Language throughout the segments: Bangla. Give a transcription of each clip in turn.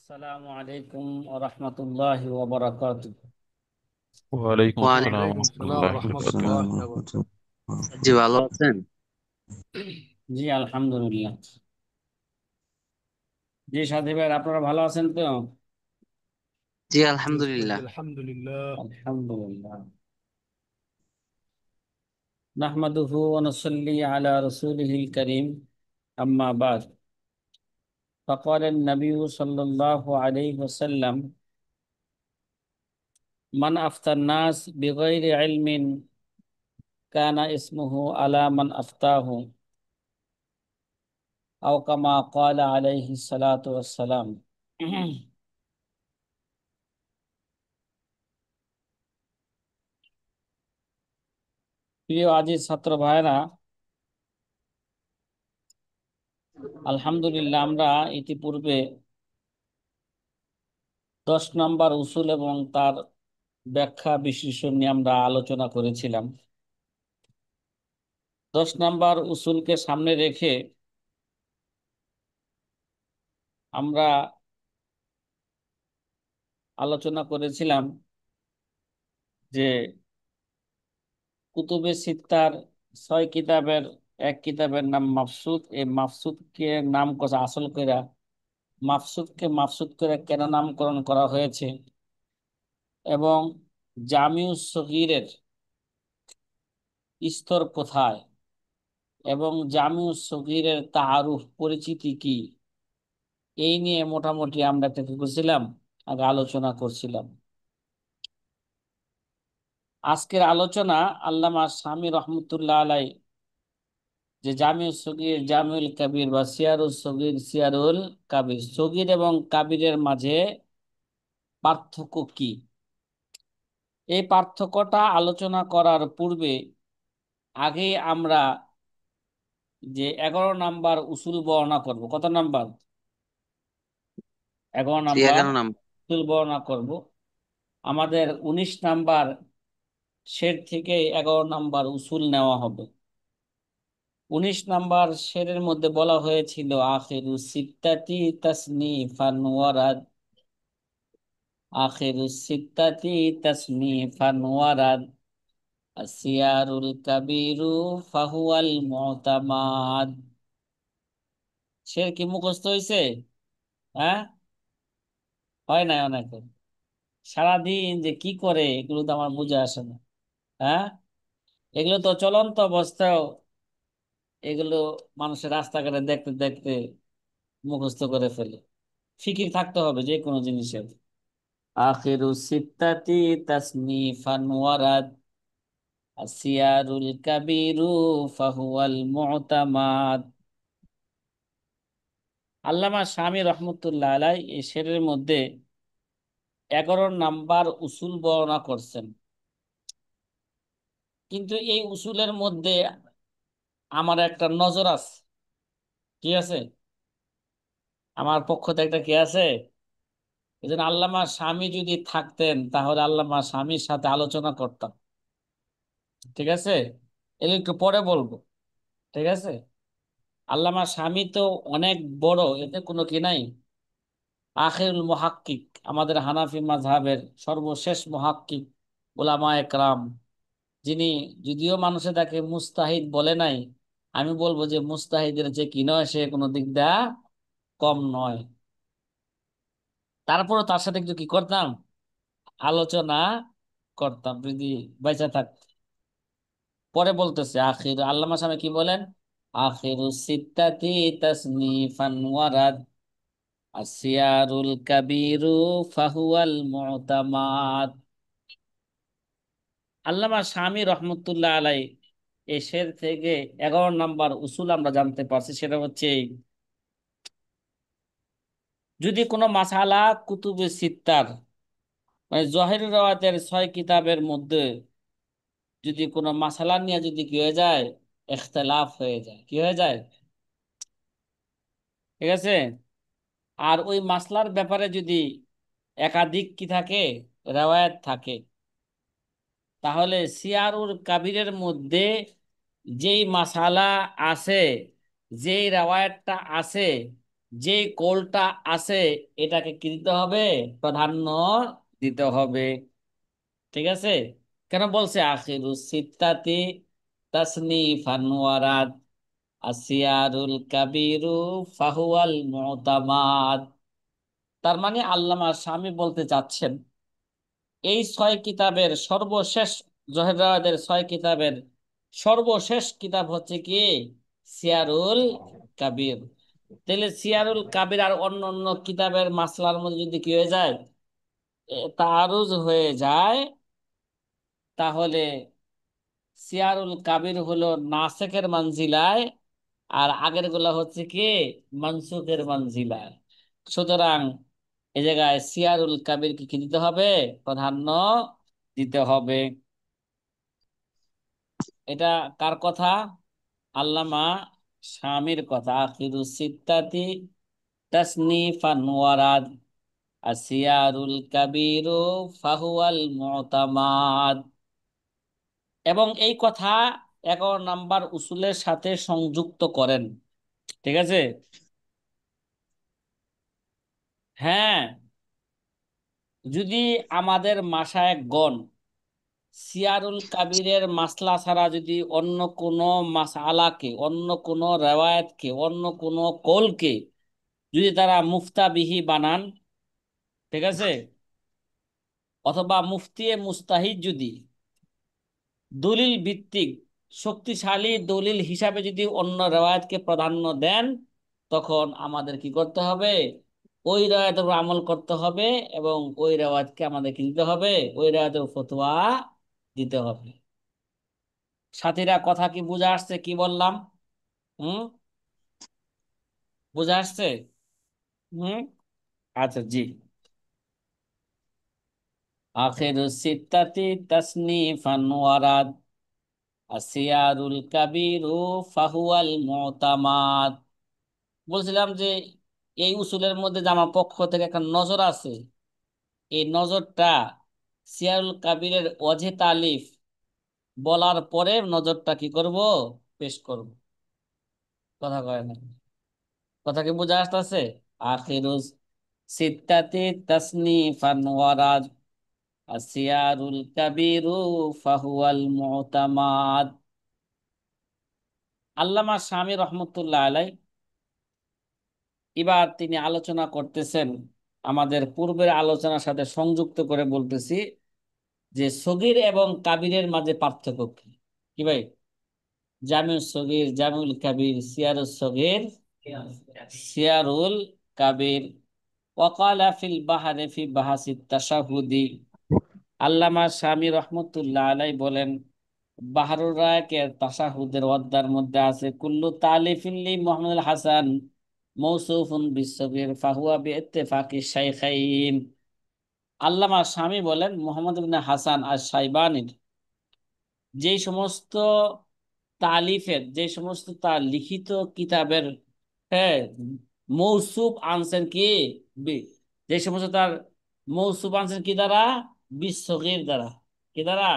আসসালামু আলাইকুম ওয়া রাহমাতুল্লাহি ওয়া বারাকাতুহু। ওয়ালাইকুম আসসালাম ওয়ালাইকুম আসসালাম রহমতুল্লাহ রহমতুল্লাহ। বরকাতুহ। আসসালাম ওয়া জি, রাহমাতুল্লাহ। ভালো আছেন? জি আলহামদুলিল্লাহ। জি সাথী ভাই, আপনারা ভালো আছেন তো? জি, জি আলহামদুলিল্লাহ। আলহামদুলিল্লাহ। আলহামদুলিল্লাহ। নাহমাদুহু ওয়া নুসাল্লি আলা রাসূলিহিল কারীম, আম্মা বাদ। فقال النبي صلى الله عليه وسلم: من أفتى الناس بغير علم كان اسمه على من أفتاه، أو كما قال عليه الصلاة والسلام। প্রিয় আজিজ ছাত্র ভাইরা, আলহামদুলিল্লাহ আমরা ইতিপূর্বে 10 নম্বর উসুল এবং তার ব্যাখ্যা বিশ্লেষণ নিয়ে আমরা আলোচনা করেছিলাম। 10 নম্বর উসুলকে সামনে রেখে আমরা আলোচনা করেছিলাম যে কুতুবে সিত্তার 6 কিতাবের এক কিতাবের নাম মাফসুদ। এই মাফসুদকে নাম করা আসল করে, মাফসুদকে মাফসুদ করে কেন নামকরণ করা হয়েছে, এবং জামিউস সগীরের স্তর কোথায়, এবং জামিউস সগীরের তাআরুফ পরিচিতি কি, এই নিয়ে মোটামুটি আমরা একটা কি করছিলাম, আগে আলোচনা করছিলাম। আজকের আলোচনা আল্লামা শামী রহমতুল্লাহ আলাই যে জামিউস সগীর, জামিউল কাবির বা সিয়ারুল সগীর, সিয়ারুল কাবির, সগীর এবং কাবিরের মাঝে পার্থক্য কি, এই পার্থক্যটা আলোচনা করার পূর্বে আগে আমরা যে 11 নম্বর উসুল বর্ণনা করব। কত নাম্বার? 11 জি, নাম্বার 11 নাম্বার। উসুল বর্ণনা করব। আমাদের 19 নাম্বার শের থেকে 11 নম্বর উসুল নেওয়া হবে। 19 নম্বর শেরের মধ্যে বলা হয়েছিল আখিরু সিত্তাতি তাসনিফান ওয়ারাদ, আখিরু সিত্তাতি তাসনিফান ওয়ারাদ আসিয়ারুল কাবিরু ফাহুয়াল মুতামাদ। শের কি মুখস্থ হয়েছে? হ্যাঁ, হয় নাই অনেকে। সারাদিন যে কি করে এগুলো তো আমার বুঝে আসে না। হ্যাঁ, এগুলো তো চলন্ত অবস্থায়, এগুলো মানুষের রাস্তাঘাটে দেখতে দেখতে মুখস্থ করে ফেলে। ফিকির থাকতে হবে যে কোনো জিনিসের। আখিরু সিত্তাতি তাসনিফান ওয়ারাদ আসিয়ারুল কাবিরু ফাহুয়াল মুতামাদ। আল্লামা শামী রহমতুল্লাহ আলাই এই শেরের মধ্যে 11 নম্বর উসুল বর্ণনা করছেন। কিন্তু এই উসুলের মধ্যে আমার একটা নজর আছে। কি আছে? আমার পক্ষ থেকে একটা কি আছে? এই জন্য আল্লামা স্বামী যদি থাকতেন তাহলে আল্লামা স্বামীর সাথে আলোচনা করতাম। ঠিক আছে, এগুলো একটু পরে বলবো। ঠিক আছে, আল্লামা স্বামী তো অনেক বড়, এতে কোনো কি নাই। আখিরুল মুহাক্কিক, আমাদের হানাফি মাযহাবের সর্বশেষ মুহাক্কিক উলামায়ে কেরাম, যিনি যদিও মানুষে তাকে মুস্তাহিদ বলে নাই, আমি বলবো যে মুস্তাহিদের যে কি নয় সে কোনো দিক দিয়ে কম নয়। তারপরে তার সাথে একটু কি করতাম, আলোচনা করতাম যদি বেঁচে থাকত। পরে বলতেছে আখির, আল্লামা সামনে কি বলেন, আখিরু সিত্তাতি তাসনিফান ওয়ারাদ আসিয়ারুল কাবিরু ফাহুয়াল মুতামাদ। আল্লামা শামী রহমতুল্লাহ আলাই এসের থেকে 11 নম্বর উসুল আমরা জানতে পারছি, সেটা হচ্ছে এই: যদি কোনো মাসালা কুতুবে সিত্তার মানে জহির রাওয়াতের 6 কিতাবের মধ্যে যদি কোনো মাসালা নিয়ে যদি কি হয়ে যায়, ইখতিলাফ হয়ে যায়, কি হয়ে যায়, ঠিক আছে, আর ওই মাসলার ব্যাপারে যদি একাধিক কি থাকে, রেওয়ায়াত থাকে, তাহলে সিয়ারুল কাবিরের মধ্যে যেই মাসালা আছে, যেই রেওয়ায়াতটা আছে, যে কৌলটা আছে এটাকে কি দিতে হবে? প্রাধান্য দিতে হবে। ঠিক আছে? কেন বলছে আখিরু সিত্তাতি তাসনিফান ওয়ারাদ আসিয়ারুল কাবিরু ফাহুয়াল মুতামাদ। তার মানে আল্লামা শামী বলতে চাচ্ছেন এই 6 কিতাবের সর্বশেষ, জহেরাদের 6 কিতাবের সর্বশেষ কিতাব হচ্ছে কি? সিয়ারুল কাবির। তাহলে সিয়ারুল কাবির আর অন্য অন্য কিতাবের মাসলার মধ্যে যদি কি হয়ে যায়, তারুজ হয়ে যায়, তাহলে সিয়ারুল কাবির হলো নাসেকের মানজিলায়, আর আগের গুলা হচ্ছে কি? মানসুকের মানজিলায়। সুতরাং এই জায়গায় সিয়ারুল কাবিরকে কি দিতে হবে? প্রাধান্য দিতে হবে। এটা কার কথা? আল্লামা শামির কথা। আখিরু সিত্তাতি তাসনিফান ওয়ারাদ আসিয়ারুল কাবিরু ফাহুয়াল মুতামাদ। এবং এই কথা 11 নম্বর উসুলের সাথে সংযুক্ত করেন। ঠিক আছে? হ্যাঁ, যদি আমাদের মাশায়েখগণ সিয়ারুল কাবিরের মাসলা ছাড়া যদি অন্য কোনো মাসআলাকে, অন্য কোনো রেওয়ায়েতকে, অন্য কোনো কৌলকে যদি তারা মুফতাবিহি বানান, ঠিক আছে, অথবা মুফতিয়ে মুস্তাহিদ যদি দলিল ভিত্তিক শক্তিশালী দলিল হিসাবে যদি অন্য রেওয়ায়েতকে প্রাধান্য দেন, তখন আমাদের কি করতে হবে? ওই রেওয়ায়েতের উপর আমল করতে হবে, এবং ওই রেওয়ায়েতকে আমাদের কি দিতে হবে? ওই রেওয়ায়েতের ফতোয়া দিতে হবে। সাথীরা, কথা কি বুঝা আসছে কি বললাম? হুম? বুঝা আসছে? হুম। আচ্ছা, জি। আখিরু সিত্তাতি তাসনিফান ওয়ারাদ আসিয়ারুল কাবিরু ফাহুয়াল মুতামাদ। বলছিলাম যে এই উসুলের মধ্যে যে আমার পক্ষ থেকে একটা নজর আছে, এই নজরটা সিয়ারুল কাবিরের ওয়াজে তালিফ বলার পরে নজরটা কি করব? পেশ করব। কথা কয় না? কথা কি বোঝা আসতেছে? আখিরু সিত্তাতি তাসনিফান ওয়ারাদ আসিয়ারুল কাবিরু ফাহুয়াল মুতামাদ। আল্লামা শামী রহমতুল্লাহ আলাই এবার তিনি আলোচনা করতেছেন, আমাদের পূর্বের আলোচনার সাথে সংযুক্ত করে বলতেছি যে সগীর এবং কাবিরের মাঝে পার্থক্য কি। কি ভাই? জামিউস সগীর, জামিউল কাবির, সিয়ারুস সগীর, সিয়ারুল কাবির। ওয়াকালা ফিল বাহারে ফি বাহাসিত তাশাহুদি। আল্লামা শামী রহমতুল্লাহ আলাই বলেন, বাহারুর রায়কের তাশাহুদের অধ্যায়ের মধ্যে আছে কুল্লু তালিফিন লি মুহাম্মদ হাসান মৌসুফুন বিসগীর ফাহুয়া বিইত্তিফাকি শাইখাইন। আল্লামা শামী বলেন, মুহাম্মদ ইবনে হাসান আর শাইবানির যেই সমস্ত তালিফের, যে সমস্ত তার লিখিত কিতাবের, হ্যাঁ, মৌসুফ আনছেন কি? বি- যে সমস্ত তার মৌসুফ আনছেন কি দ্বারা? বিসগীর দ্বারা। কি দ্বারা?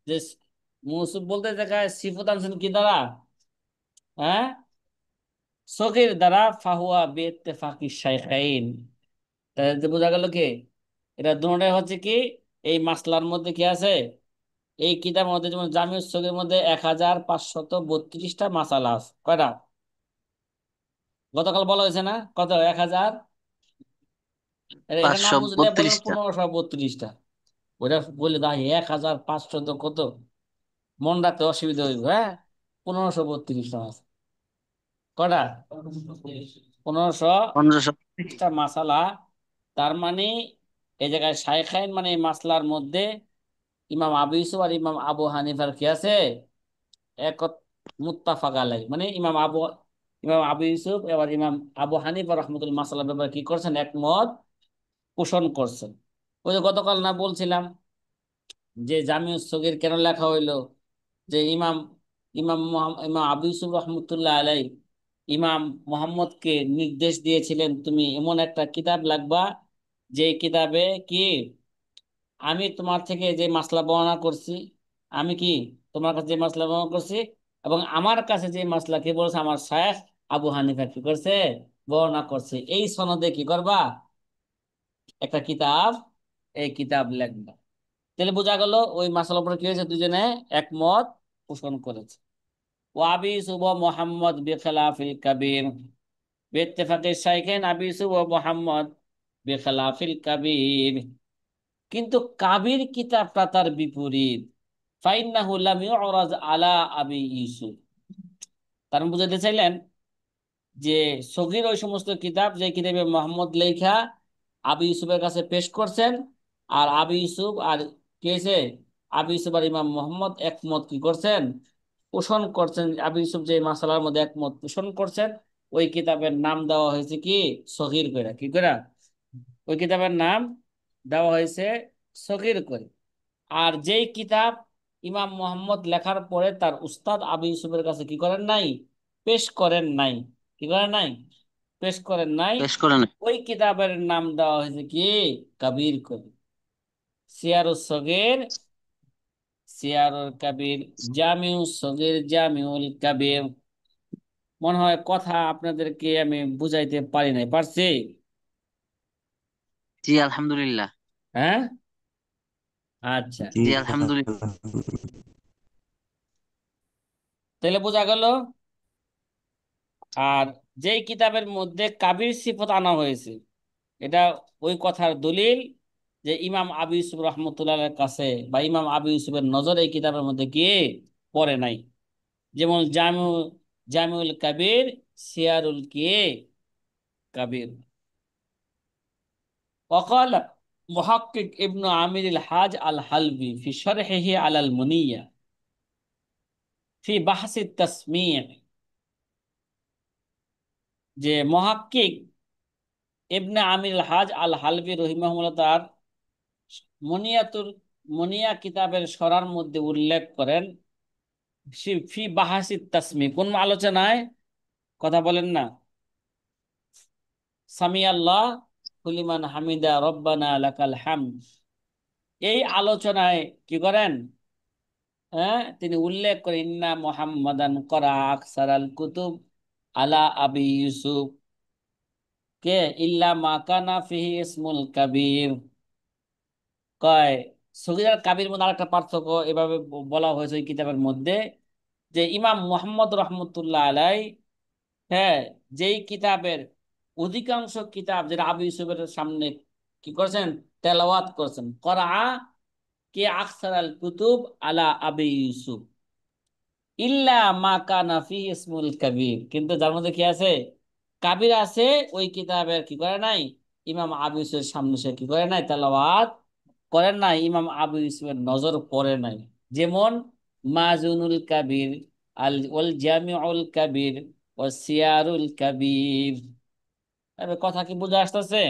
যে মৌসুফ বলতে দেখায় সিফত আনছেন কি দ্বারা? হ্যাঁ, সগীর দ্বারা। ফাহুয়া বিইত্তিফাকি শাইখাইন। তাহলে বোঝা গেল কি এটা দুটোটাই হচ্ছে কি এই মাসলার মধ্যে কি আছে? এই কিতাবের মধ্যে যেমন জামিউস সগীর মধ্যে 1532টা মাসালা আছে। কয়টা? গতকাল বলা হয়েছে না? কত? 1000। এটা না পাঁচশো বুঝলে বলেন বত্রিশটা 1532টা। ওটা বলে দাও 1500 কত মন রাখতে অসুবিধা হইব। হ্যাঁ, 1532টা আছে। কয়টা? 1500। 1532টা মাসালা। তার মানে এই জায়গায় শাইখাইন মানে এই মাসলার মধ্যে ইমাম আবু ইউসুফ আর ইমাম আবু হানিফার কি আছে? এক, মুত্তাফাক আলাই, মানে ইমাম আবু ইউসুফ এবার ইমাম আবু হানিফা রহমতুল মাসালার ব্যাপারে কি করছেন? একমত পোষণ করছেন। ওই যে গতকাল না বলছিলাম যে জামিউস সগীর কেন লেখা হইলো? যে ইমাম আবু ইউসুফ রহমতুল্লাহ আলাই ইমাম মোহাম্মদকে নির্দেশ দিয়েছিলেন, তুমি এমন একটা কিতাব লাগবা যে কিতাবে কি আমি তোমার থেকে যে মাসলা বর্ণনা করছি, আমি কি তোমার কাছে যে মাসলা বর্ণনা করছি, এবং আমার কাছে যে মাসলা কি বলছে আমার শায়খ আবু হানিফা কি করছে বর্ণনা করছে। এই সনদে কি করবা? একটা কিতাব, এই কিতাব লিখবা। তাহলে বোঝা গেল ওই মাসালার উপরে কি হয়েছে, দুজনে একমত পোষণ করেছে। ওয়াবি সুব মোহাম্মদ বিখলাফিল কাবির, বেত্তেফাকে শাইখেন আবি ইউসুফ ও মোহাম্মদ বিখলাফিল কাবির। কিন্তু কাবির কিতাবটা তার বিপরীত। ফাইন্নাহু লাম ইউরাজ আলা আবি ইউসুফ। তার মানে বুঝাতে চাইলেন যে সগীর ওই সমস্ত কিতাব যে কিতাবে মোহাম্মদ লেখা আবি ইউসুফের কাছে পেশ করছেন। আর আবি ইউসুফ আর কে হয়েছে, আবি ইউসুফ আর ইমাম মোহাম্মদ একমত কি করছেন, পোষণ করছেন। আবি ইউসুফ যে মাসালার মধ্যে একমত পোষণ করছেন, ওই কিতাবের নাম দেওয়া হয়েছে কি, সগীর করে। কি করে? ওই কিতাবের নাম দেওয়া হয়েছে সগীর করে। আর যেই কিতাব ইমাম মোহাম্মদ লেখার পরে তার উস্তাদ আবু ইউসুফের কাছে কি করেন নাই, পেশ করেন নাই। কি করেন নাই? পেশ করেন নাই। পেশ করে না। ওই কিতাবের নাম দেওয়া হয়েছে কি, কবির কবি। সিয়ারুস সগীর, সিয়ারুল কবির, জামিউস সগীর, জামিউল কবির। মনে হয় কথা আপনাদেরকে আমি বুঝাইতে পারি নাই, পারছি? জি আলহামদুলিল্লাহ। হ্যাঁ, আচ্ছা। জি আলহামদুলিল্লাহ। তাহলে বোঝা গেল। আর যেই কিতাবের মধ্যে কাবির সিফত আনা হয়েছে, এটা ওই কথার দলিল যে ইমাম আবু ইউসুফ রহমতুল্লাহের কাছে বা ইমাম আবু ইউসুফের নজর এই কিতাবের মধ্যে গিয়ে পড়ে নাই। যেমন জামিউল কাবির, সিয়ারুল কাবির। وقال محقق ابن عامر الحاج الحلبي في شرحه على المنية في بحث التسميع، যে মুহাক্কিক ইবনে আমির হাজ আল হালবি রহিমাহুল্লাহ তার মনিয়াতুল মনিয়া কিতাবের সরার মধ্যে উল্লেখ করেন, ফি বাহাসি তাসমি, কোন আলোচনায়? কথা বলেন না। সামি আল্লাহ কুলিমান হামিদা রব্বানা লাকাল হামদ, এই আলোচনায় কি করেন? হ্যাঁ, তিনি উল্লেখ করেন ইন্না মুহাম্মাদান করা আকসার আল কুতুব আলা আবি ইউসুফ কে ইল্লা মা কানা ফিহি ইসমুল কাবীর। কয় সগীর আর কাবির মধ্যে আরেকটা পার্থক্য এভাবে বলা হয়েছে ওই কিতাবের মধ্যে, যে ইমাম মুহাম্মদ রহমতুল্লাহ আলাই, হ্যাঁ, যেই কিতাবের অধিকাংশ কিতাব যেটা আবু ইউসুফের সামনে কি করছেন, তেলাওয়াত করছেন, করা কে আকসার আল কুতুব আলা আবি ইউসুফ ইল্লা মা কানা ফিহি ইসমুল কাবীর। কিন্তু যার মধ্যে কি আছে, কাবির আছে, ওই কিতাবের কি করে নাই, ইমাম আবু ইউসুফের সামনে সে কি করে নাই, তেলাওয়াত করেন নাই, ইমাম আবু ইউসুফের নজর পড়ে নাই। যেমন মাজুনুল কাবির, আল ওয়াল জামিউল কাবির, ও সিয়ারুল কাবির। এবার কথা কি বুঝে আসতেছে?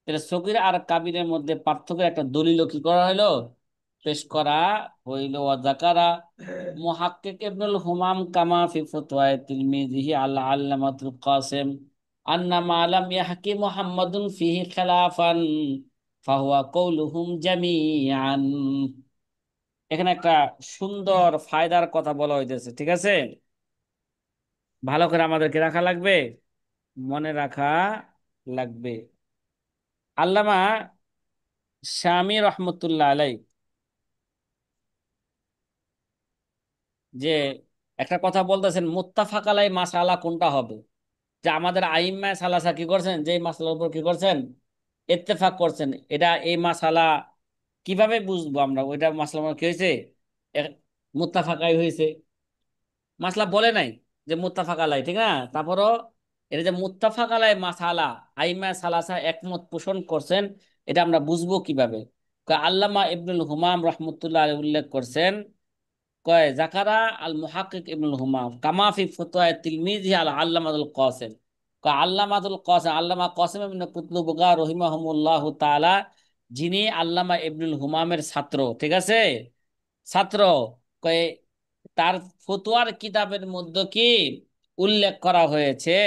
তাহলে সগীর আর কাবিরের মধ্যে পার্থক্যের একটা দলিল কি করা হলো, পেশ করা হইল। ওয়া যাকারা মুহাক্কিক ইবনুল হুমাম কামা ফি ফতওয়ায়ে তিরমিজিহি আল আল্লামাতুল কাসিম আন্না মা লাম ইয়াহকি মুহাম্মাদুন ফিহি খিলাফান ফাহুয়া কওলুহুম জামিআন। এখানে একটা সুন্দর ফায়দার কথা বলা হইতেছে, ঠিক আছে? ভালো করে আমাদেরকে রাখা লাগবে, মনে রাখা লাগবে। আল্লামা শামী রহমতুল্লাহ আলাই যে একটা কথা বলতেছেন, মুত্তাফাক আলাই মাসালা কোনটা হবে, যে আমাদের আইম্মায়ে সালাসা কি করছেন, যে মাসালার উপর কি করছেন, ইত্তেফাক করছেন। এটা এই মাসালা কিভাবে বুঝবো আমরা, ওইটা মাসালা কি হয়েছে, এ- মুত্তাফাকাই হয়েছে। মাসলা বলে নাই যে মুত্তাফাক আলাই, ঠিক না? তারপরও এটা যে মুত্তাফাক আলাই মাসালা, আইম্মায়ে সালাসা একমত পোষণ করছেন, এটা আমরা বুঝবো কিভাবে? আল্লামা ইবনুল হুমাম রহমতুল্লাহ আলাইহি উল্লেখ করছেন, কয় জাকারা আল মুহাক্কিক ইবনুল হুমাম কামা ফি ফতওয়া তিলমিজি আল আল্লামাতুল কাসিম। কয় আল্লামাতুল কাসিম, আল্লামা কাসিম ইবনে কুতলুবগা রহিমাহুমুল্লাহ তাআলা, যিনি আল্লামা ইবনুল হুমামের ছাত্র, ঠিক আছে, ছাত্র। কয় তার ফতোয়ার কিতাবের মধ্যে কি উল্লেখ করা হয়েছে,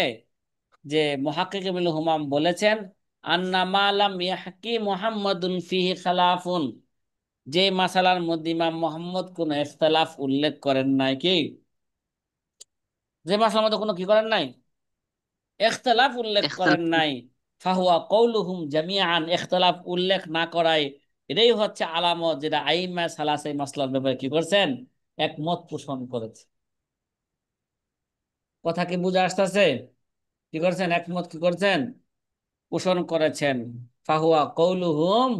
যে মুহাক্কিক ইবনুল হুমাম বলেছেন, আন্না মা লাম ইয়াহকি মুহাম্মাদুন ফিহি খালাফুন, যে মাসালার মধ্যে ইমাম মোহাম্মদ কোন ইখতিলাফ উল্লেখ করেন নাই, কি যে মাসালার মধ্যে কোনো কি করেন নাই, ইখতিলাফ উল্লেখ করেন ইখতিলাফ। নাই, ফাহুয়া কওলুহুম জামিআন, ইখতিলাফ উল্লেখ না করায় এটাই হচ্ছে আলামত যেটা আইম্মা সালাসে মাসলার ব্যাপারে কি করছেন, একমত পোষণ করেছে। কথা কি বুঝে আসতেছে? কি করছেন, একমত কি করছেন, পোষণ করেছেন। ফাহুয়া কওলুহুম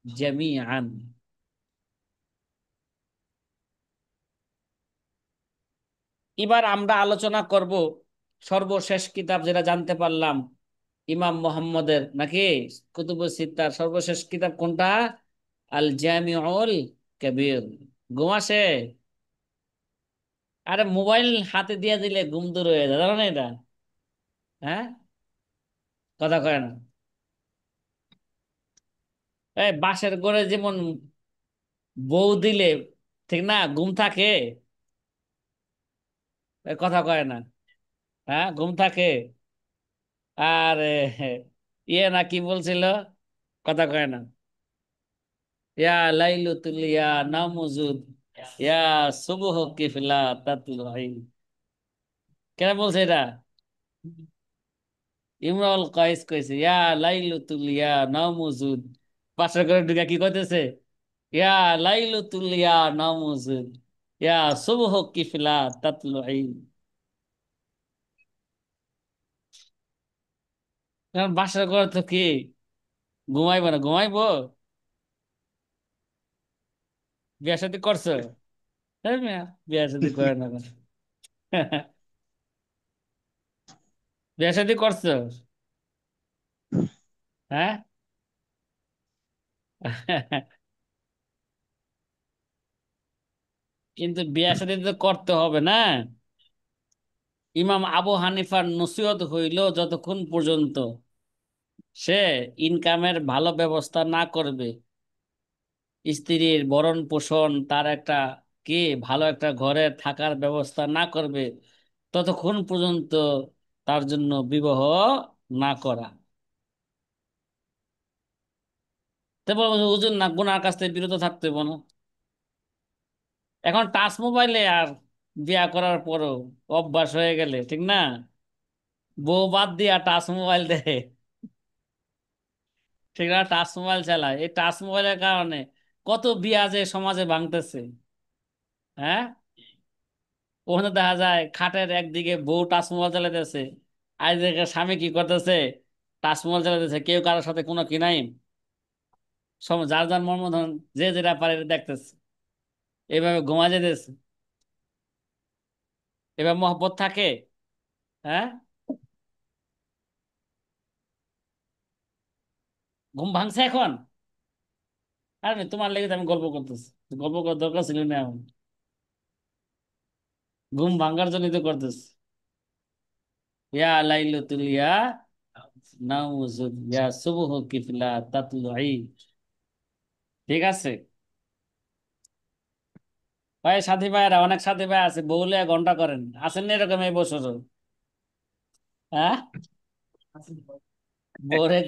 জামিআন। এবার আমরা আলোচনা করব সর্বশেষ কিতাব যেটা জানতে পারলাম ইমাম মোহাম্মদের নাকি কুতুবুস সিত্তার সর্বশেষ কিতাব কোনটা? আল জামিউল কবির। ঘুম আসে? আরে মোবাইল হাতে দিয়ে দিলে ঘুম দূর হয়ে যায়, জানো না এটা? হ্যাঁ, কথা কয় না। এই বাঁশের ঘরে যেমন বউ দিলে ঠিক না ঘুম থাকে, কথা কয় না। হ্যাঁ, ঘুম থাকে। আর ইয়ে না কি বলছিল, কথা কয় না। ইয়া লাইলুতুল ইয়া নামুজুদ ইয়া সুবহ কিফলা তাতলুই। কেন বলছে এটা? ইমরাউল কাইস কইছে ইয়া লাইলুতুল ইয়া নামুজুদ। পাশের করে ঢুকে কি কইতেছে? ইয়া লাইলুতুল ইয়া নামুজুদ ইয়া সুবহ কিফলা তাতলুই। কারণ বাসার ঘর তো কি ঘুমাইবো না? ঘুমাইবো? বিয়া শাদী করছো? হ্যাঁ মিয়া, বিয়া শাদী করে না কেন? বিয়া শাদী করছো? হ্যাঁ। কিন্তু বিয়া শাদী তো করতে হবে না। ইমাম আবু হানিফার নসিহত হইল যতক্ষণ পর্যন্ত সে ইনকামের ভালো ব্যবস্থা না করবে, স্ত্রীর ভরণ পোষণ, তার একটা কি ভালো একটা ঘরে থাকার ব্যবস্থা না করবে, ততক্ষণ পর্যন্ত তার জন্য বিবাহ না করা। তারপর বলছে, হুজুর না গুনার কাছ থেকে বিরত থাকতে হবে না। এখন টাচ মোবাইলে আর বিয়া করার পরও অভ্যাস হয়ে গেলে ঠিক না, বউ বাদ দিয়া টাচ মোবাইল দেয়, ঠিক না, টাচ মোবাইল চালায়। এই টাচ মোবাইলের কারণে কত বিয়া যে সমাজে ভাঙতেছে। হ্যাঁ, ওখানে দেখা যায় খাটের একদিকে বউ টাচ মোবাইল চালাইতেছে, আর এদিকে স্বামী কি করতেছে, টাচ মোবাইল চালাইতেছে, কেউ কারোর সাথে কোনো কি নাই, সব যার যার মর্মধন, যে যেটা পারে এটা দেখতেছে, এইভাবে ঘুমা যেতেছে। এবার মহব্বত থাকে? হ্যাঁ, ঘুম ভাঙছে এখন? আরে তোমার লেগে তো আমি গল্প করতেছি, গল্প করার দরকার ছিল না এখন, ঘুম ভাঙার জন্যই তো করতেছি। ইয়া লাইলাতুল ইয়া নাউজুদ ইয়া সুবহ কিফলা তাতলুই। ঠিক আছে ভাই, সাথী ভাইয়েরা, অনেক সাথী ভাই আছে বউলে ঘন্টা করেন, আছেন না এরকম এই বছর? হ্যাঁ, বউরে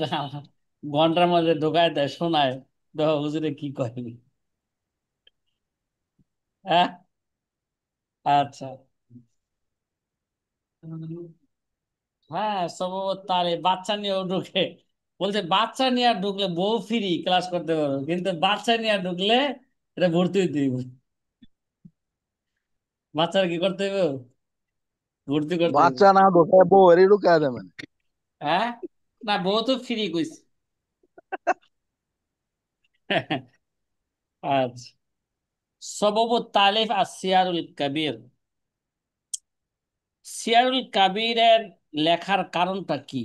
ঘন্টার মধ্যে ঢোকায় দেয়, শোনায়, দেখো হুজুরে কি কয়। হ্যাঁ, আচ্ছা। হ্যাঁ, সম্ভবত তার এই বাচ্চা নিয়েও ঢুকে, বলছে বাচ্চা নিয়ে আর ঢুকলে বউ ফ্রি ক্লাস করতে পারো, কিন্তু বাচ্চা নিয়ে আর ঢুকলে এটা ভর্তি হইতে হইব। বাচ্চার কি করতে হইব? ভর্তি করতে হইব। বাচ্চা না ঢোকায় বউয়েরই ঢুকায় দেবেন। হ্যাঁ, না বউ তো ফ্রি কইছে। আচ্ছা, সবব তালিফ আর সিয়ারুল কাবির। সিয়ারুল কাবিরের লেখার কারণটা কি?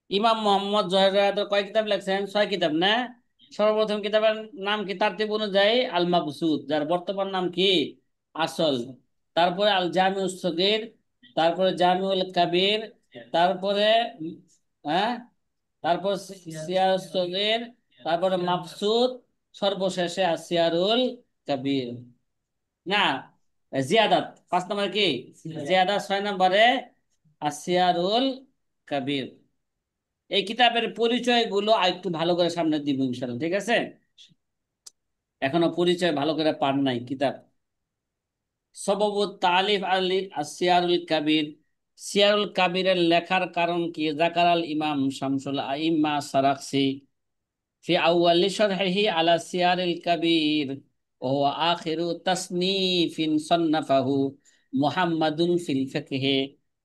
ইমাম মোহাম্মদ জহের কয় কিতাব লেখছেন? 6 কিতাব না? সর্বপ্রথম কিতাবের নাম কি তারতিব অনুযায়ী? আল মাবসুত, যার বর্তমান নাম কি? আসল। তারপরে আল জামিউস সগীর, তারপরে জামিউল কাবির, তারপরে হ্যাঁ, তারপর সিয়ারুস সগীর, তারপরে মাবসুত, সর্বশেষে আসিয়ারুল কাবির। না, জিয়াদাত 5 নম্বরে কি? জিয়াদাত 6 নম্বরে আসিয়ারুল কাবির। এই কিতাবের পরিচয় গুলো আরেকটু ভালো করে সামনে দিব ইনশাল্লাহ, ঠিক আছে? এখনো পরিচয় ভালো করে পান নাই কিতাব। সবব তালিফ আলী আসিয়ারুল কাবির, সিয়ারুল কাবিরের লেখার কারণ কি? জাকারাল ইমাম শামসুল আইম্মা সারাকসি في أول شرحه على السيار الكبير وهو آخر تصنيف صنفه محمد في الفقه.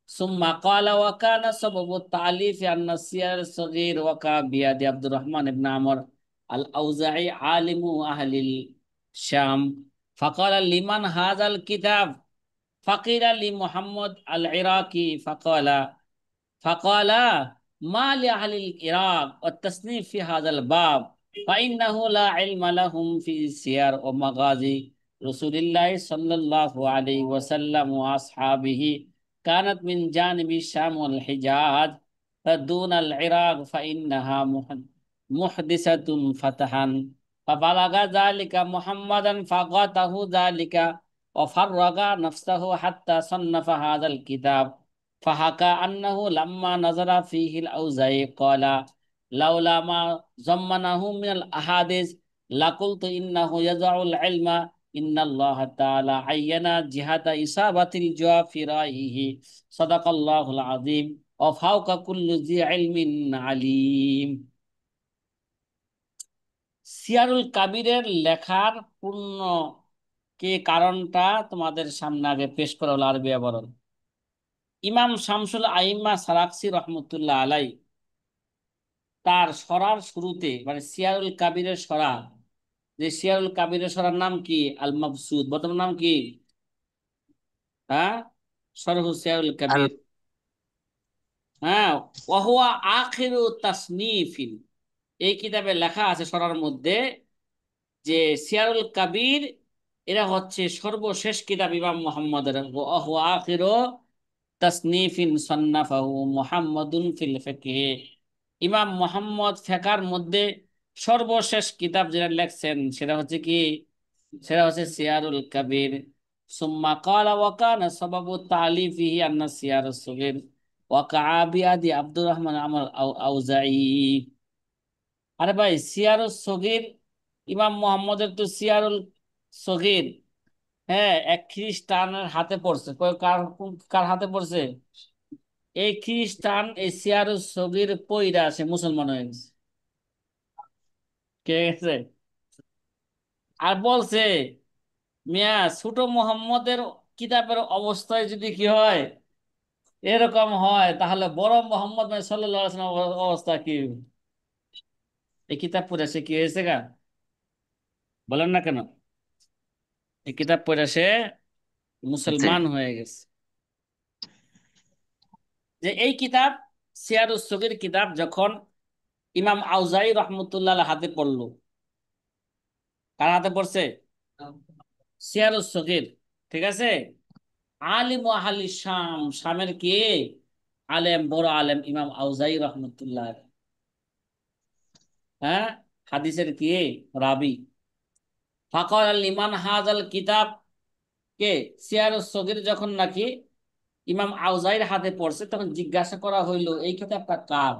ثم قال وكان سبب التأليف أن السيار الصغير وقع بيد عبد الرحمن بن عمرو الأوزاعي عالم أهل الشام، فقال لمن هذا الكتاب؟ فقيل لمحمد العراقي، فقال ما لأهل العراق والتصنيف في هذا الباب، فإنه لا علم لهم في سير ومغازي رسول الله صلى الله عليه وسلم وأصحابه، كانت من جانب الشام والحجاز دون العراق، فإنها محدثة فتحا. فبلغ ذلك محمدا فقاته ذلك وفرغ نفسه حتى صنف هذا الكتاب. فحكى أنه لما نظر فيه الأوزاعي قال لولا ما ضمنه من الأحاديث لقلت إنه يدع العلم، إن الله تعالى عين جهة إصابة الجواب في رأيه، صدق الله العظيم وفوق كل ذي علم عليم. সিয়ারুল কাবিরের লেখার পূর্ণ কে কারণটা তোমাদের সামনে আগে পেশ করা হলো আরবি বিবরণ। ইমাম শামসুল আইম্মা সারাকসি রহমতুল্লাহ আলাই তার সরার শুরুতে, মানে সিয়ারুল কাবিরের সরা, যে সিয়ারুল কাবিরের সরার নাম কি? আল মাবসুদ। বর্তমান নাম কি? হ্যাঁ, সরহু সিয়ারুল আল কাবির। হ্যাঁ, ওয়াহুয়া আখিরু তাসনিফিন, এই কিতাবে লেখা আছে সরার মধ্যে যে সিয়ারুল কাবির এরা হচ্ছে সর্বশেষ কিতাব ইমাম মুহাম্মদের। ওয়াহুয়া আখিরু তাসনিফিন সান্নাফাহু মুহাম্মাদুন ফিল ফিকহ, ইমাম মুহাম্মদ ফিকহের মধ্যে সর্বশেষ কিতাব যেটা লেখছেন সেটা হচ্ছে কি? সেটা হচ্ছে সিয়ারুল কাবির। সুম্মা ক্বালা ওয়া কানা সাবাবু তালিফিহি আন্না সিয়ারুস সগীর ওয়া কাআবিয়াদি আব্দুর রহমান আমর আউজাঈ। আরে ভাই, সিয়ারুস সগীর ইমাম মুহাম্মদের তো সিয়ারুল সগীর, হ্যাঁ, এক খ্রিস্টানের হাতে পড়ছে। কার হাতে পড়ছে? এই খ্রিস্টান এই সিয়ারুস সগীর পইরা সে মুসলমান হয়ে গেছে। কে গেছে? আর বলছে মিয়া ছোট মোহাম্মদের কিতাবের অবস্থায় যদি কি হয়, এরকম হয়, তাহলে বড় মোহাম্মদ মানে সাল্লাল্লাহু আলাইহি ওয়াসাল্লামের অবস্থা কি? এই কিতাব পড়ে সে কি হয়েছে গা? বলেন না কেন? এই কিতাব পড়ে সে হচ্ছে মুসলমান হয়ে গেছে। যে এই কিতাব সিয়ারুস সগীর কিতাব যখন ইমাম আউজাই রহমতুল্লাহ হাতে পড়লো, কার হাতে পড়ছে? সিয়ারুস সগীর, ঠিক আছে। আলিম আহলি শাম, শামের কে আলেম, বড় আলেম ইমাম আউজাই রহমতুল্লাহ, হ্যাঁ, হাদিসের কি রাবি। ফাকাল লিমান হাজাল কিতাব, কে সিয়ারুস সগীর যখন নাকি ইমাম আউজাইর হাতে পড়ছে তখন জিজ্ঞাসা করা হইলো এই কিতাবটা কার?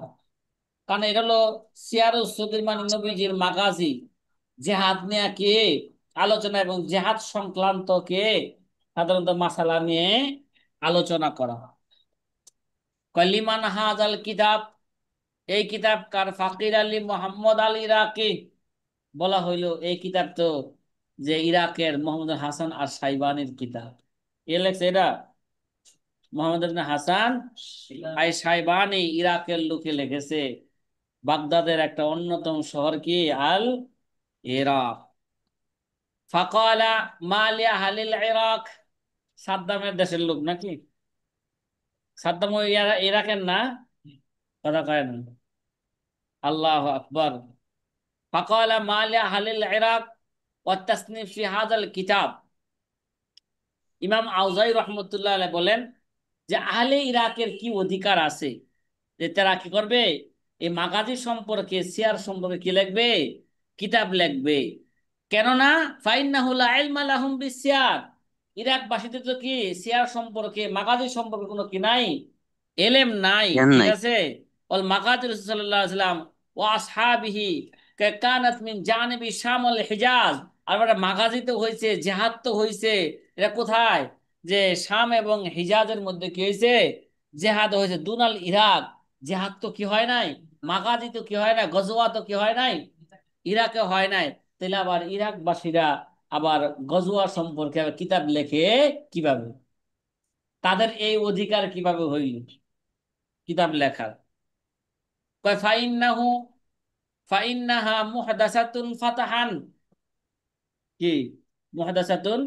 কারণ এটা হলো সিয়ারুস সগীর মানে নবীজির মাগাজি, জেহাদ নিয়ে কে আলোচনা এবং জেহাদ সংক্রান্ত কে সাধারণত মাসালা নিয়ে আলোচনা করা হয়। কলিমান হাজাল কিতাব, এই কিতাব কার? ফাকির আলী মোহাম্মদ আল ইরাকি, বলা হইলো এই কিতাব তো যে ইরাকের মোহাম্মদ হাসান আর সাইবানির কিতাব। এ লেখছে এটা মোহাম্মদ ইবনে হাসান আই সাইবানি, ইরাকের লোকে লিখেছে। বাগদাদের একটা অন্যতম শহর কি? আল ইরাক। ফাকালা মা লি আহলিল ইরাক, সাদ্দামের দেশের লোক নাকি? সাদ্দাম ওই ইরাকের না? কথা কয় না। আল্লাহু আকবার। ফাকালা মা লি আহলিল ইরাক ওয়া তাসনিফ ফি হাযাল কিতাব, ইমাম আউজাই রহমতুল্লাহ আলাইহি বলেন যে আহলে ইরাকের কি অধিকার আছে যে তারা কি করবে? এই মাগাজি সম্পর্কে, সিয়ার সম্পর্কে কি লিখবে? কিতাব লিখবে। কেননা ফাইন্নাহু লা ইলমা লাহুম বিসিয়ার, ইরাকবাসীদের তো কি সিয়ার সম্পর্কে, মাগাজি সম্পর্কে কোনো কি নাই, এলেম নাই, জ্ঞান ঠিক নাই। আছে। ওয়াল মাগাজি রাসূল সাল্লাল্লাহু আলাইহি ওয়াসাল্লাম ওয়া আসহাবিহি কানাত মিন জানিবি শাম ওয়াল হিজাজ, আর একটা মাগাজি তো হয়েছে, জিহাদ তো হয়েছে, এটা কোথায়? যে শাম এবং হিজাজের মধ্যে কি হয়েছে? জেহাদ হয়েছে দুনাল ইরাক, জেহাদ তো কি হয় নাই, মাগাজি তো কি হয় নাই, গজওয়া তো কি হয় নাই, ইরাকে হয় নাই। তাহলে আবার ইরাকবাসীরা আবার গজওয়া সম্পর্কে আবার কিতাব লেখে কিভাবে? তাদের এই অধিকার কিভাবে হইল কিতাব লেখার? কয় ফাইন্নাহা মুহদাসাতুন ফাতাহান। কি মুহদাসাতুন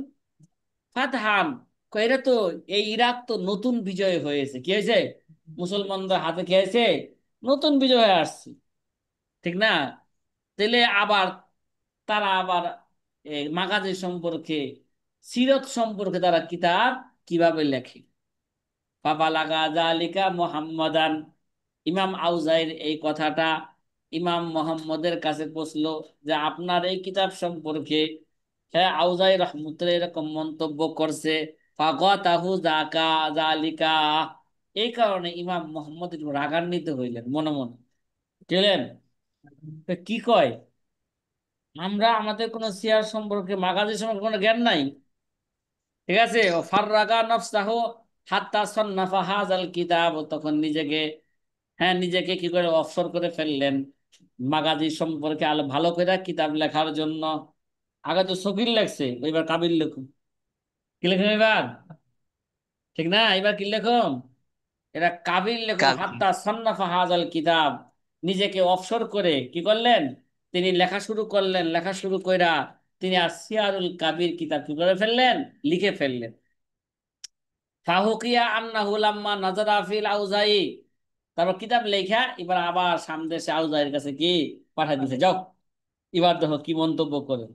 ফাতহান? কয় এরা তো, এই ইরাক তো নতুন বিজয় হয়েছে। কি হয়েছে? মুসলমানদের হাতে কি হয়েছে? নতুন বিজয় হয়ে আসছে, ঠিক না? তাহলে আবার তারা আবার এই মাগাজি সম্পর্কে, সিরত সম্পর্কে তারা কিতাব কিভাবে লেখে? ফাবালাগা যালিকা মুহাম্মাদান, ইমাম আউজাইর এই কথাটা ইমাম মোহাম্মদের কাছে পৌঁছলো, যে আপনার এই কিতাব সম্পর্কে হ্যাঁ আউজাই রহমতুল্লাহ এরকম মন্তব্য করছে। ফাগাতাহু যাকা যালিকা, এই কারণে ইমাম মোহাম্মদ একটু রাগান্বিত হইলেন মনে মনে। গেলেন তো কি কয়, আমরা আমাদের কোনো সিয়ার সম্পর্কে, মাগাজি সম্পর্কে কোনো জ্ঞান নাই, ঠিক আছে? ও ফাররাগা নফসাহু হাত্তা সান্নাফা হাযাল কিতাব, তখন নিজেকে, হ্যাঁ নিজেকে কি করে অফসর করে ফেললেন মাগাজি সম্পর্কে আলো ভালো করে কিতাব লেখার জন্য। আগে তো শফির লেখছে, এবার কাবির লেখুন। কি লেখুন এবার? ঠিক না? এবার কি লেখুন? এরা কাবির লেখুন। কাবি। হাত্তা সান্নাফা হাযাল কিতাব, নিজেকে অফসর করে কি করলেন? তিনি লেখা শুরু করলেন, লেখা শুরু কইরা তিনি আর সিয়ারুল কাবির কিতাব কি করে ফেললেন? লিখে ফেললেন। ফাহুকিয়া আন্নাহু লাম্মা নাজারা ফিল আউজাই, তারপর কিতাব লেখা এবার আবার সামদেশে আউজাইয়ের কাছে কি পাঠাই দিছে, যাও এবার দেখো কি মন্তব্য করে।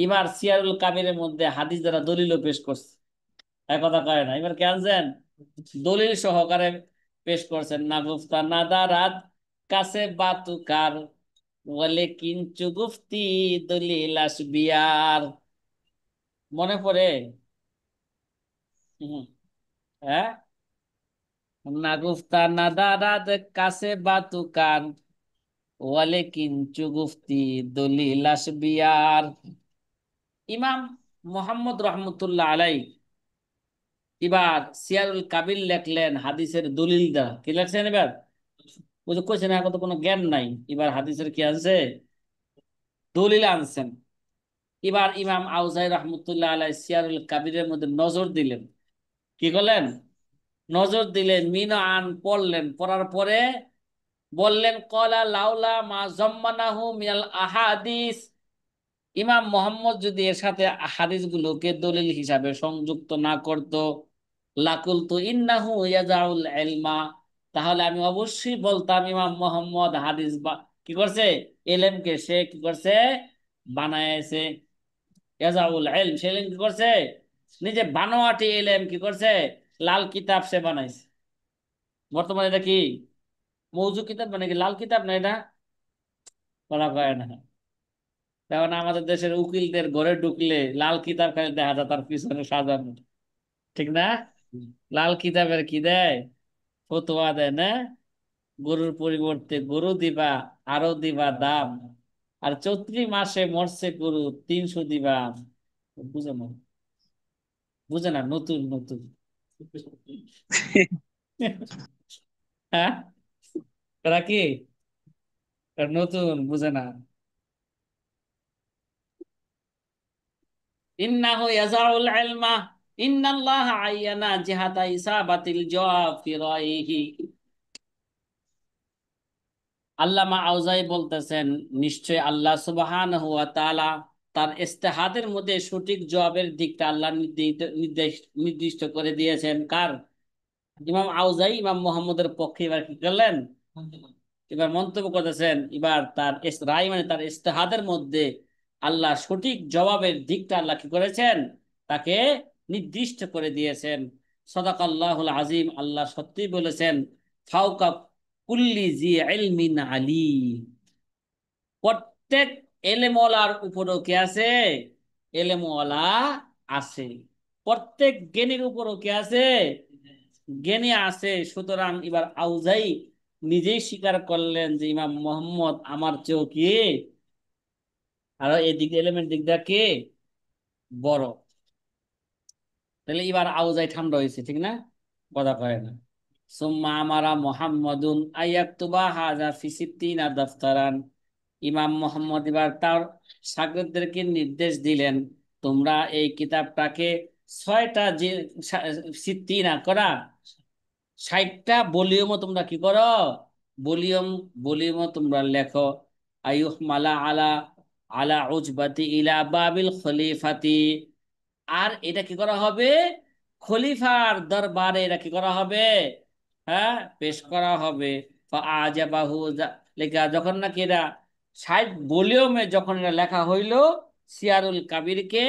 এবার সিয়ারুল কাবিরের মধ্যে হাদিস দ্বারা দলিল পেশ করছে, এক কথা কয় না। এবার কে আনছেন? দলিল সহকারে পেশ করছেন। না গুফতা না দারাত কাছে বাতুকার বলে কিঞ্চু গুফতি দলিল আসবিয়ার। মনে পড়ে? হুম, হ্যাঁ। না গুফতা না দারাত কাছে বাতুকার ওয়ালে কিঞ্চু গুফতি দলিল আসবিয়ার। ইমাম মোহাম্মদ রহমতুল্লাহ আলাই এবার সিয়ারুল কাবির লেখলেন হাদিসের দলিল দ্বারা। কি লেখছেন এবার? ওই যে কইছেন এখন তো কোনো জ্ঞান নাই, এবার হাদিসের কি আনছে? দলিল আনছেন। এবার ইমাম আউজাই রহমতুল্লাহ আলাই সিয়ারুল কাবিরের মধ্যে নজর দিলেন। কি করলেন? নজর দিলেন, মিন আন পড়লেন, পড়ার পরে বললেন কলা লাউলা মা জম্মানাহু মিনাল আহাদিস, ইমাম মোহাম্মদ যদি এর সাথে হাদিসগুলোকে দলিল হিসাবে সংযুক্ত না করত, লাকুলতু ইন্নাহু ইয়াজাউল ইলমা, তাহলে আমি অবশ্যই বলতাম ইমাম মোহাম্মদ হাদিস বা কি করছে, এলেমকে সে কি করছে, বানায়েছে। ইয়াজাউল ইলম, সে ইলম কি করছে, নিজে বানোয়াটি এলেম কি করছে, লাল কিতাব সে বানাইছে। বর্তমানে এটা কি মৌজু কিতাব, মানে কি লাল কিতাব না এটা? বলা হয় না। কারণ আমাদের দেশের উকিলদের ঘরে ঢুকলে লাল কিতাব খালি দেখা যায় তার পিছনে সাজানো, ঠিক না? লাল কিতাবের কি দেয়? ফতোয়া দেয় না? গরুর পরিবর্তে গরু দিবা, আরো দিবা দাম, আর চৈত্রি মাসে মরছে গরু 300 দিবা। বুঝে না, বুঝে না, নতুন নতুন। হ্যাঁ, ওরা কি ওরা নতুন, বুঝে না। ইন্নাহু ইয়াজাউল ইলমা ইন্নাল্লাহ আyyana জিহাতা ইসাবাতিল জওয়াব ফি রাইহি। আল্লামা আউজাই বলতেছেন, নিশ্চয় আল্লাহ সুবহানাহু ওয়া তাআলা তার ইস্তেহাদের মধ্যে সঠিক জবাবের দিকটা আল্লাহ নির্দিষ্ট করে দিয়েছেন। কার? ইমাম আউজাই ইমাম মোহাম্মদের পক্ষে এবার কি করলেন? এবার মন্তব্য করতেছেন, এবার তার রায় মানে তার ইস্তেহাদের মধ্যে আল্লাহ সঠিক জবাবের দিকটা আল্লাহ কি করেছেন, তাকে নির্দিষ্ট করে দিয়েছেন। সাদাকাল্লাহুল আজিম, আল্লাহ সত্যি বলেছেন। ফাওকা কুল্লি জি ইলমিন আলিম, প্রত্যেক এলেমওয়ালার উপরও কে আছে? এলেমওয়ালা আছে। প্রত্যেক জ্ঞানীর উপরও কে আছে? জ্ঞানী আছে। সুতরাং এবার আউজাই নিজেই স্বীকার করলেন যে ইমাম মোহাম্মদ আমার চেয়েও কি আরো এই দিক এলিমেন্ট দিক দিয়ে কে বড়। তাহলে এবার আউজাই ঠান্ডা হয়েছে, ঠিক না? কথা কয় না। সুম্মা আমারা মুহাম্মাদুন আইয়াকতুবা হাযা ফি সিত্তিনা দাফতারান। ইমাম মুহাম্মদ এবার তার শাগিরদেরকে নির্দেশ দিলেন, তোমরা এই কিতাবটাকে 6টা যে সিত্তিনা করা 60টা ভলিউমও তোমরা কি করো, ভলিউম ভলিউমও তোমরা লেখো। আইয়ুহ মালা আলা আলা উজবাতি ইলা বাবিল খলিফাতি। আর এটা কি করা হবে, খলিফার দরবারে এটা কি করা হবে, হ্যাঁ, পেশ করা হবে। ফাআজাবাহু লেখা যখন নাকি এটা 60 ভলিউমে যখন এটা লেখা হইল সিয়ারুল কাবিরকে,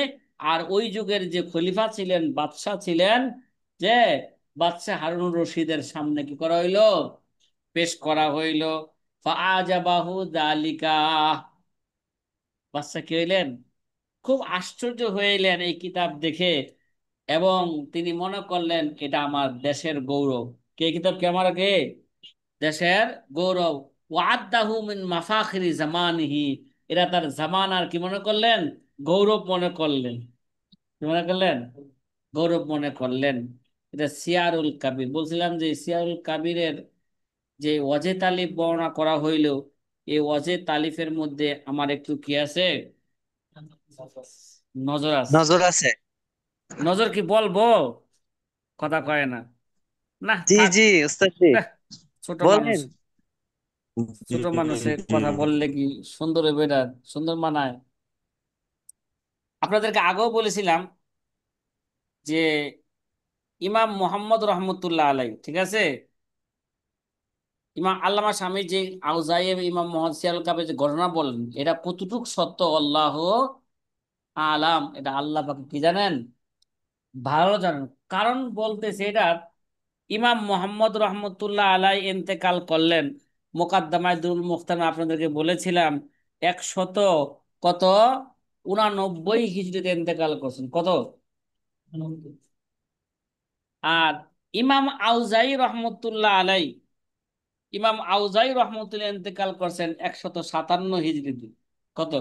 আর ওই যুগের যে খলিফা ছিলেন, বাদশাহ ছিলেন, যে বাদশাহ হারুন রশিদের সামনে কি করা হইল, পেশ করা হইল। ফাআজাবাহু যালিকা, বাদশাহ কি হইলেন, খুব আশ্চর্য হইলেন এই কিতাব দেখে, এবং তিনি মনে করলেন এটা আমার দেশের গৌরব। কে কিতাব, কে আমার কে, দেশের গৌরব। ওয়াদ্দাহু মিন মাফাখিরি জামানিহি, এরা তার জামানার কি মনে করলেন, গৌরব মনে করলেন। কি মনে করলেন, গৌরব মনে করলেন। এটা সিয়ারুল কাবির, বলছিলাম যে সিয়ারুল কাবিরের যে ওয়াজে তালিফ বর্ণনা করা হইল, এই ওয়াজে তালিফের মধ্যে আমার একটু কি আছে, নজর আছে। নজর আছে। নজর কি বলবো, কথা কয় না, না জি থাক, জি উস্তাদ জি, না, ছোট মানুষ, বলেন। জি ছোট মানুষে জি কথা বললে কি সুন্দর হবে, এটা সুন্দর মানায়। আপনাদেরকে আগেও বলেছিলাম যে ইমাম মোহাম্মদ রহমতুল্লাহ আলাই, ঠিক আছে, ইমাম আল্লামা স্বামী যে আউজাই ইমাম মোহাম্মদ সিয়াল কাবে যে ঘটনা বলেন, এটা কতটুক সত্য আল্লাহ আলাম, এটা আল্লাহ পাক কি জানেন, ভালো জানেন। কারণ বলতেছে এটা, ইমাম মোহাম্মদ রহমতুল্লাহ আলাই ইন্তেকাল করলেন মোকাদ্দমায় দুরুল মুখতার আপনাদেরকে বলেছিলাম 100 কত 89 হিজরিতে ইন্তেকাল করছেন, কত। আর ইমাম আউজাই রহমতুল্লাহ আলাই, ইমাম আউজাই রহমতুল্লাহ ইন্তেকাল করছেন 157 হিজরিতে, কত।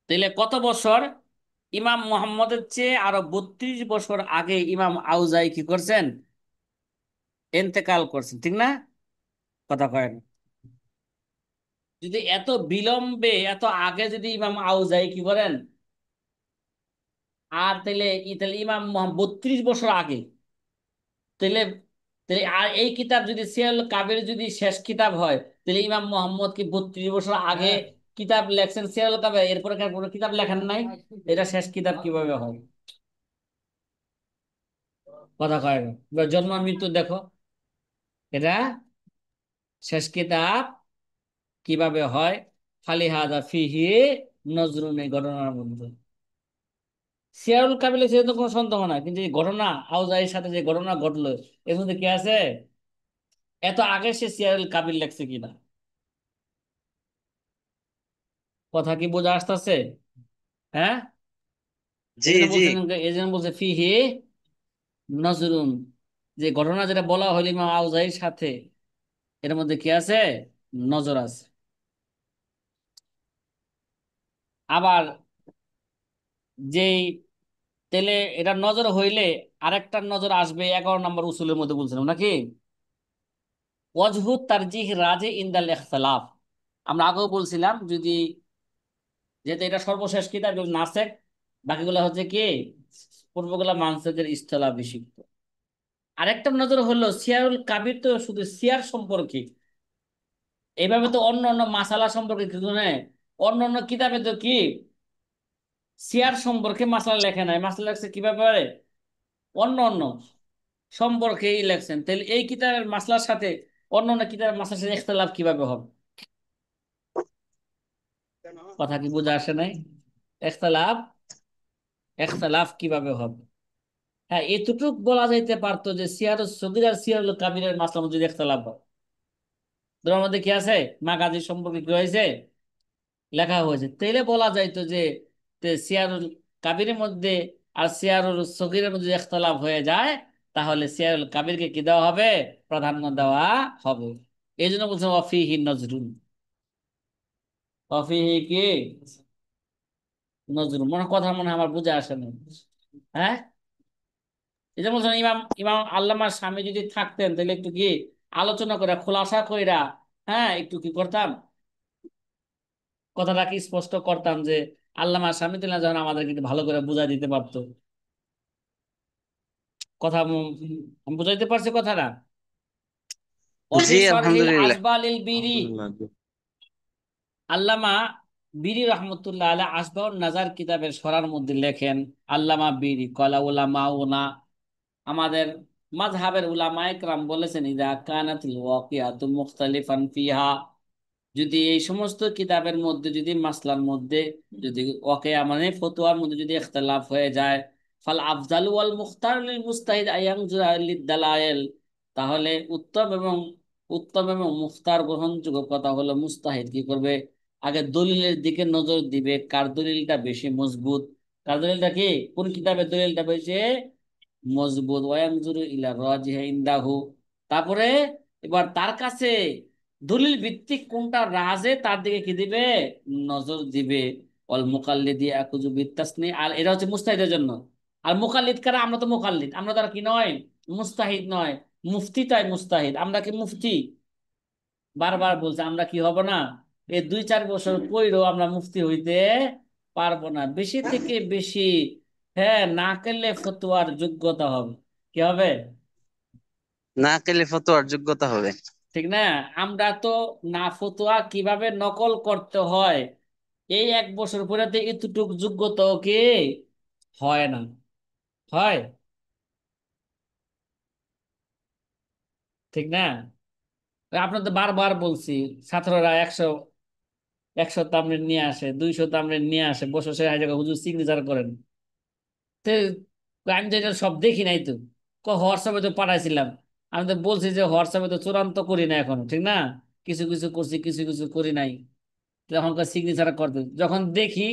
তাহলে কত বছর, ইমাম মোহাম্মদের চেয়ে আরো 32 বছর আগে ইমাম আউজাই কি করছেন, ইন্তেকাল করছেন, ঠিক না, কথা কয় না। যদি এত বিলম্বে এত আগে যদি ইমাম আউজাই কি করেন, আর তাহলে তাহলে ইমাম 32 বছর আগে, তাহলে তাহলে আর এই কিতাব যদি সিয়াল কাবির যদি শেষ কিতাব হয়, তাহলে ইমাম মোহাম্মদ কি 32 বছর আগে কিতাব লেখছেন সিয়াল কাবির, এরপরে কার কোনো কিতাব লেখেন নাই, এটা শেষ কিতাব কিভাবে হয়, কথা কয় না। এবার জন্ম মৃত্যু দেখো, এটা শেষ কিতাব কিভাবে হয়। ফালিহাদা ফিহি নজরুন, এই ঘটনার মধ্যে সিয়ারুল কাবিলে সে তো কোনো সন্দেহ নাই, কিন্তু এই ঘটনা আউজাইয়ের সাথে যে ঘটনা ঘটলো এর মধ্যে কি আছে, এত আগে সে সিয়ারুল কাবিল লেখছে কিনা, কথা কি বোঝা আসতেছে, হ্যাঁ। এই জি জন্য জি বলছেন, এই জন্য বলছে ফিহি নজরুন, যে ঘটনা যেটা বলা হইল ইমাম আউজাইয়ের সাথে, এর মধ্যে কি আছে, নজর আছে। আবার যেই তেলে এটা নজর হইলে আরেকটা নজর আসবে 11 নম্বর উসুলের মধ্যে বলছিলাম নাকি, ওয়াজহু তারজিহ রাজে ইনদাল ইখতিলাফ। আমরা আগেও বলছিলাম যদি, যেহেতু এটা সর্বশেষ কিতাব এবং নাসেখ, বাকিগুলো হচ্ছে কি পূর্বগুলা মানসেখের স্থলাভিষিক্ত। আরেকটা নজর হলো সিয়ারুল কাবির তো শুধু সিয়ার সম্পর্কে, এইভাবে তো অন্য অন্য মাসালা সম্পর্কে কিছু নেই। অন্য অন্য কিতাবে তো কি সিয়ার সম্পর্কে মাসালা লেখে নাই, মাসালা লেখছে কি ব্যাপারে, অন্য অন্য সম্পর্কেই লেখছেন। তাহলে এই কিতাবের মাসলার সাথে অন্য অন্য কিতাবের মাসলার সাথে ইখতিলাফ কিভাবে হবে, কথা কি বোঝা আসে নাই, ইখতিলাফ ইখতিলাফ কিভাবে হবে। হ্যাঁ, এতটুক বলা যাইতে পারতো যে সিয়ারুস সগীর আর সিয়ারুল কাবিরের মাসলার মধ্যে যদি ইখতিলাফ হয়, দুটোর মধ্যে কি আছে, মাগাজি সম্পর্কে কি হয়েছে, লেখা হয়েছে, তাইলে বলা যাইতো যে সিয়ারুল কাবিরের মধ্যে আর সিয়ারুল সগীরের মধ্যে যদি ইখতিলাফ হয়ে যায়, তাহলে সিয়ারুল কাবিরকে কি দেওয়া হবে, প্রাধান্য দেওয়া হবে। এই জন্য বলছেন অফিহি নজরুল, অফিহি কি নজরুল, মনে কথা মনে হয় আমার বুঝে আসে না, হ্যাঁ। এই যে বলছেন ইমাম ইমাম আল্লামার স্বামী যদি থাকতেন তাহলে একটু কি আলোচনা করে খোলাসা কইরা, হ্যাঁ একটু কি করতাম, কথাটা কি স্পষ্ট করতাম যে আল্লামার স্বামী তাহলে যখন আমাদের কিন্তু ভালো করে বুঝাই দিতে পারতো। কথা আমি বুঝাইতে পারছি কথাটা? জি অফি শরহিল আলহামদুলিল্লাহ। আসবালিল বিরি, আলহামদুলিল্লাহ। আল্লামা বিরি রহমতুল্লাহ আলা আসবাউন নাজার কিতাবের সরার মধ্যে লেখেন, আল্লামা বিরি কলা উলামা উনা, আমাদের মাযহাবের উলামায়ে কেরাম বলেছেন, ইদা কানাতিল ওয়াকিআতু মুখতালিফান ফিহা, যদি এই সমস্ত কিতাবের মধ্যে যদি মাসলার মধ্যে যদি ওয়াকিয়া মানে ফতোয়ার মধ্যে যদি ইখতিলাফ হয়ে যায়, ফাল আফজালু ওয়াল মুখতার লিল মুস্তাহিদ আয়ানজুরা লিদ দালায়েল, তাহলে উত্তম এবং মুখতার গ্রহণযোগ্য কথা হলো মুস্তাহিদ কি করবে, আগে দলিলের দিকে নজর দিবে, কার দলিলটা বেশি মজবুত, কার দলিলটা কি, কোন কিতাবের দলিলটা বেশি মজবুত, ওয়ায়ানজুরু ইলা রাজিহি ইনদাহু, তারপরে এবার তার কাছে দলিল ভিত্তিক কোনটা রাজে তার দিকে কি দিবে, নজর দিবে। অল মুকাল্লিদি আকুযু বিতাসনি, আর এটা হচ্ছে মুস্তাহিদের জন্য। আর মুকাল্লিদ কারা, আমরা তো মুকাল্লিদ, আমরা তো আর কি নয়, মুস্তাহিদ নয়, মুফতি, তাই মুস্তাহিদ, আমরা কি মুফতি? বারবার বলছে আমরা কি হব না, এই 2-4 বছর পইরো আমরা মুফতি হইতে পারবো না, বেশি থেকে বেশি হ্যাঁ নাকেলে ফতোয়ার যোগ্যতা হবে, কি হবে, না কেলে ফতোয়ার যোগ্যতা হবে। ঠিক না? আমরা তো না ফতোয়া কিভাবে নকল করতে হয় এই 1 বছর পরে তো এতটুক যোগ্যতাও কি হয় না, হয়, ঠিক না? আপনার তো বারবার বলছি, ছাত্ররা 100 তামরিন নিয়ে আসে, 200 তামরিন নিয়ে আসে, বসে সে এক জায়গায় হুজুর সিগনেচার করেন। তো আমি তো এটা সব দেখি নাই তো, হোয়াটসঅ্যাপে তো পাঠাইছিলাম, আমি তো বলছি যে হোয়াটসঅ্যাপে তো চূড়ান্ত করি না এখনো, ঠিক না? কিছু কিছু করছি, কিছু কিছু করি নাই। তখনকার সিগনেচার করতে যখন দেখি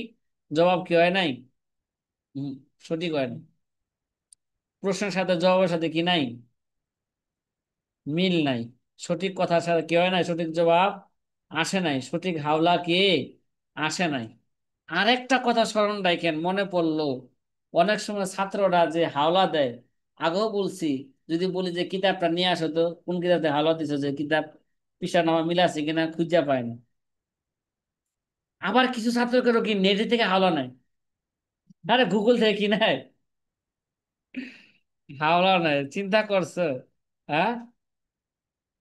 জবাব কি হয় নাই, হুম, সঠিক হয় না, প্রশ্নের সাথে জবাবের সাথে কি নাই, মিল নাই, সঠিক কথার সাথে কি হয় নাই, সঠিক জবাব আসে নাই, সঠিক হাওলা কি আসে নাই। আরেকটা কথা স্মরণ রাখেন, মনে পড়লো, অনেক সময় ছাত্ররা যে হাওলা দেয়, আগেও বলছি, যদি বলি যে কিতাবটা নিয়ে আসো তো, কোন কিতাবে হাওলা দিছো, যে কিতাব পৃষ্ঠা নামা মিল আছে কিনা খুঁজে পায় না। আবার কিছু ছাত্রকে কি নেট থেকে হাওলা নেয়, আরে গুগল থেকে কি নেয়, হাওলা নেয়, চিন্তা করছো? হ্যাঁ,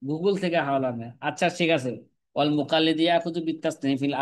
গুগল থেকে হাওলা নেয়। আচ্ছা ঠিক আছে, অল মুকাল্লিদি ইয়াখুযু বিত্তাসনিফিল